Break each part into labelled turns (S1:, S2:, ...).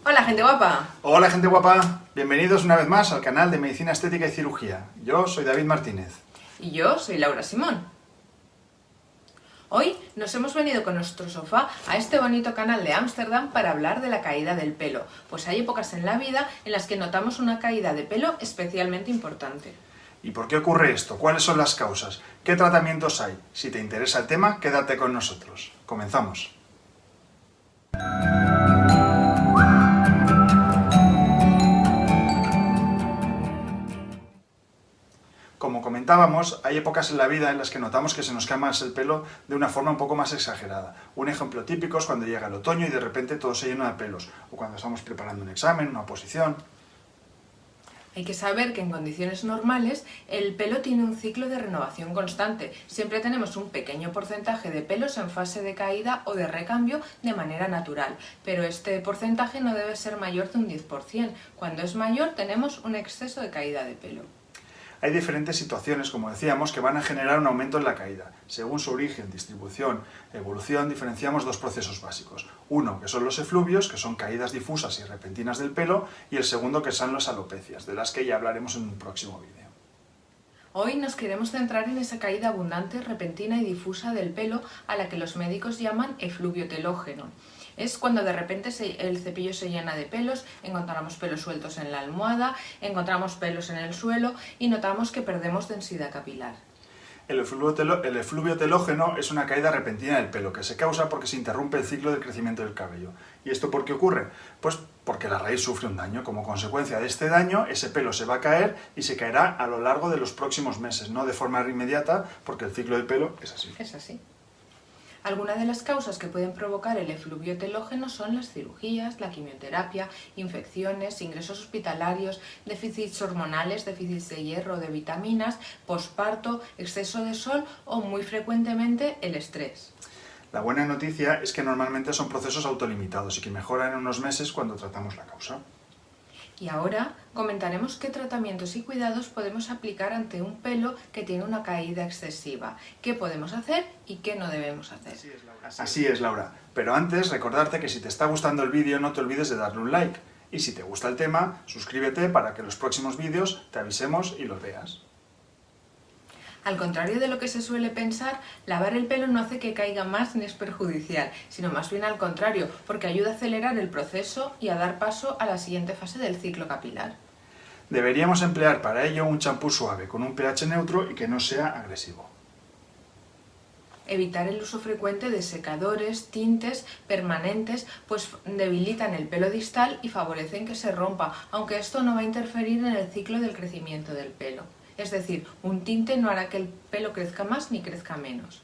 S1: Hola, gente guapa.
S2: Hola gente guapa, bienvenidos una vez más al canal de Medicina Estética y Cirugía. Yo soy David Martínez.
S1: Y yo soy Laura Simón. Hoy nos hemos venido con nuestro sofá a este bonito canal de Ámsterdam para hablar de la caída del pelo, pues hay épocas en la vida en las que notamos una caída de pelo especialmente importante.
S2: ¿Y por qué ocurre esto? ¿Cuáles son las causas? ¿Qué tratamientos hay? Si te interesa el tema, quédate con nosotros. Comenzamos. Como comentábamos, hay épocas en la vida en las que notamos que se nos cae más el pelo de una forma un poco más exagerada. Un ejemplo típico es cuando llega el otoño y de repente todo se llena de pelos, o cuando estamos preparando un examen, una oposición.
S1: Hay que saber que en condiciones normales el pelo tiene un ciclo de renovación constante. Siempre tenemos un pequeño porcentaje de pelos en fase de caída o de recambio de manera natural, pero este porcentaje no debe ser mayor de un 10%. Cuando es mayor tenemos un exceso de caída de pelo.
S2: Hay diferentes situaciones, como decíamos, que van a generar un aumento en la caída. Según su origen, distribución, evolución, diferenciamos dos procesos básicos. Uno, que son los efluvios, que son caídas difusas y repentinas del pelo, y el segundo, que son las alopecias, de las que ya hablaremos en un próximo vídeo.
S1: Hoy nos queremos centrar en esa caída abundante, repentina y difusa del pelo a la que los médicos llaman efluvio telógeno. Es cuando de repente el cepillo se llena de pelos, encontramos pelos sueltos en la almohada, encontramos pelos en el suelo y notamos que perdemos densidad capilar.
S2: El efluvio telógeno es una caída repentina del pelo que se causa porque se interrumpe el ciclo del crecimiento del cabello. ¿Y esto por qué ocurre? Pues porque la raíz sufre un daño. Como consecuencia de este daño, ese pelo se va a caer y se caerá a lo largo de los próximos meses, no de forma inmediata, porque el ciclo del pelo es así.
S1: Es así. Algunas de las causas que pueden provocar el efluvio telógeno son las cirugías, la quimioterapia, infecciones, ingresos hospitalarios, déficits hormonales, déficits de hierro o de vitaminas, posparto, exceso de sol o muy frecuentemente el estrés.
S2: La buena noticia es que normalmente son procesos autolimitados y que mejoran en unos meses cuando tratamos la causa.
S1: Y ahora comentaremos qué tratamientos y cuidados podemos aplicar ante un pelo que tiene una caída excesiva, qué podemos hacer y qué no debemos hacer.
S2: Así es, Laura. Pero antes, recordarte que si te está gustando el vídeo no te olvides de darle un like. Y si te gusta el tema, suscríbete para que los próximos vídeos te avisemos y los veas.
S1: Al contrario de lo que se suele pensar, lavar el pelo no hace que caiga más ni es perjudicial, sino más bien al contrario, porque ayuda a acelerar el proceso y a dar paso a la siguiente fase del ciclo capilar.
S2: Deberíamos emplear para ello un champú suave, con un pH neutro y que no sea agresivo.
S1: Evitar el uso frecuente de secadores, tintes, permanentes, pues debilitan el pelo distal y favorecen que se rompa, aunque esto no va a interferir en el ciclo del crecimiento del pelo. Es decir, un tinte no hará que el pelo crezca más ni crezca menos.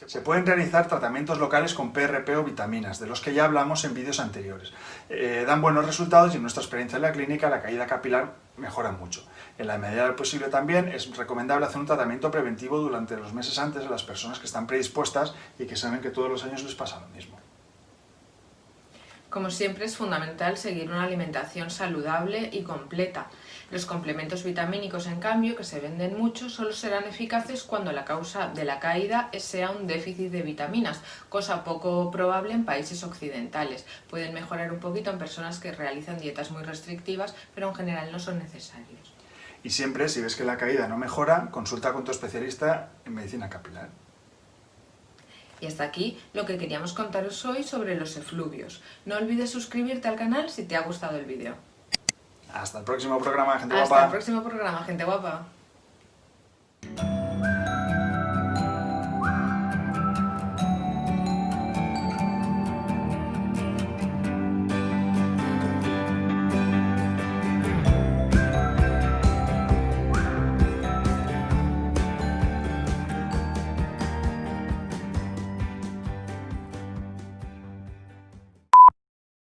S2: Se pueden realizar tratamientos locales con PRP o vitaminas, de los que ya hablamos en vídeos anteriores. Dan buenos resultados y en nuestra experiencia en la clínica la caída capilar mejora mucho. En la medida de lo posible también es recomendable hacer un tratamiento preventivo durante los meses antes a las personas que están predispuestas y que saben que todos los años les pasa lo mismo.
S1: Como siempre es fundamental seguir una alimentación saludable y completa. Los complementos vitamínicos, en cambio, que se venden mucho, solo serán eficaces cuando la causa de la caída sea un déficit de vitaminas, cosa poco probable en países occidentales. Pueden mejorar un poquito en personas que realizan dietas muy restrictivas, pero en general no son necesarios.
S2: Y siempre, si ves que la caída no mejora, consulta con tu especialista en medicina capilar.
S1: Y hasta aquí lo que queríamos contaros hoy sobre los efluvios. No olvides suscribirte al canal si te ha gustado el vídeo.
S2: Hasta el próximo programa, gente guapa.
S1: Hasta el próximo programa, gente guapa.